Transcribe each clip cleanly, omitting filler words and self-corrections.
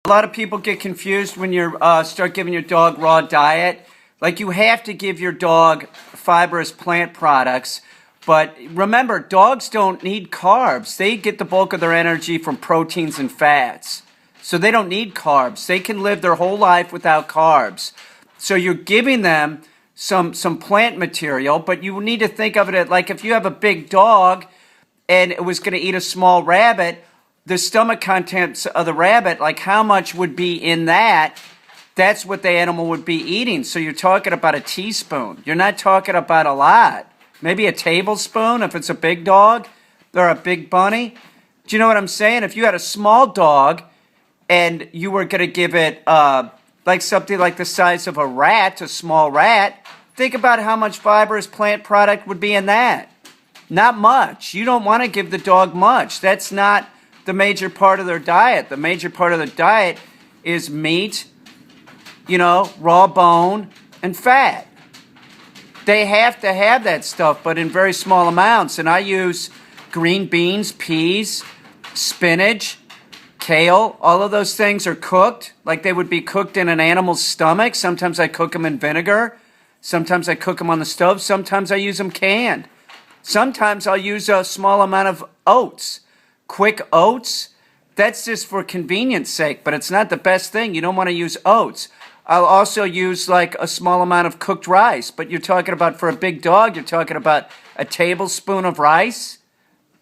A lot of people get confused when you start giving your dog raw diet. Like, you have to give your dog fibrous plant products. But remember, dogs don't need carbs. They get the bulk of their energy from proteins and fats. So they don't need carbs. They can live their whole life without carbs. So you're giving them some plant material, but you need to think of it like if you have a big dog and it was going to eat a small rabbit, the stomach contents of the rabbit, like how much would be in that, that's what the animal would be eating. So you're talking about a teaspoon. You're not talking about a lot. Maybe a tablespoon if it's a big dog or a big bunny. Do you know what I'm saying? If you had a small dog and you were going to give it like something like the size of a rat, a small rat, think about how much fibrous plant product would be in that. Not much. You don't want to give the dog much. That's not the major part of their diet. The major part of the diet is meat, raw bone, and fat. They have to have that stuff, but in very small amounts. And I use green beans, peas, spinach, kale. All of those things are cooked like they would be cooked in an animal's stomach. Sometimes I cook them in vinegar. Sometimes I cook them on the stove. Sometimes I use them canned. Sometimes I'll use a small amount of oats. Quick oats, that's just for convenience sake, but it's not the best thing. You don't want to use oats. I'll also use like a small amount of cooked rice, but you're talking about for a big dog, you're talking about a tablespoon of rice.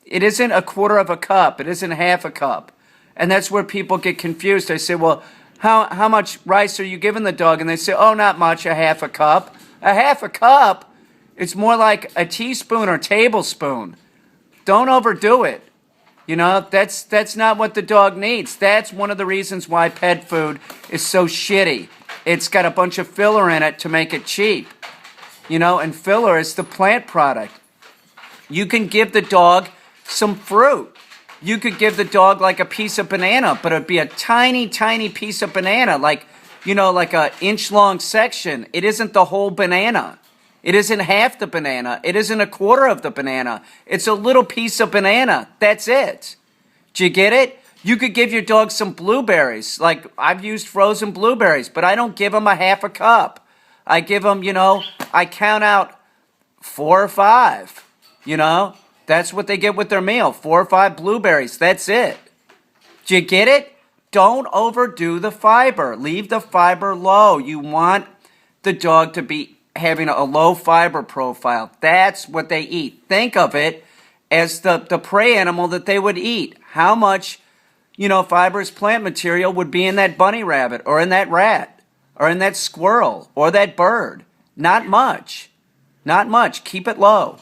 It isn't a quarter of a cup. It isn't half a cup. And that's where people get confused. I say, well, how much rice are you giving the dog? And they say, oh, not much, a half a cup. A half a cup? It's more like a teaspoon or tablespoon. Don't overdo it. That's not what the dog needs. That's one of the reasons why pet food is so shitty. It's got a bunch of filler in it to make it cheap. And filler is the plant product. You can give the dog some fruit. You could give the dog like a piece of banana, but it'd be a tiny, tiny piece of banana, like a inch-long section. It isn't the whole banana. It isn't half the banana. It isn't a quarter of the banana. It's a little piece of banana. That's it. Do you get it? You could give your dog some blueberries. Like, I've used frozen blueberries, but I don't give them a half a cup. I give them, I count out 4 or 5. That's what they get with their meal. 4 or 5 blueberries. That's it. Do you get it? Don't overdo the fiber. Leave the fiber low. You want the dog to be having a low fiber profile. That's what they eat. Think of it as the prey animal that they would eat. How much, fibrous plant material would be in that bunny rabbit or in that rat or in that squirrel or that bird? Not much. Not much. Keep it low.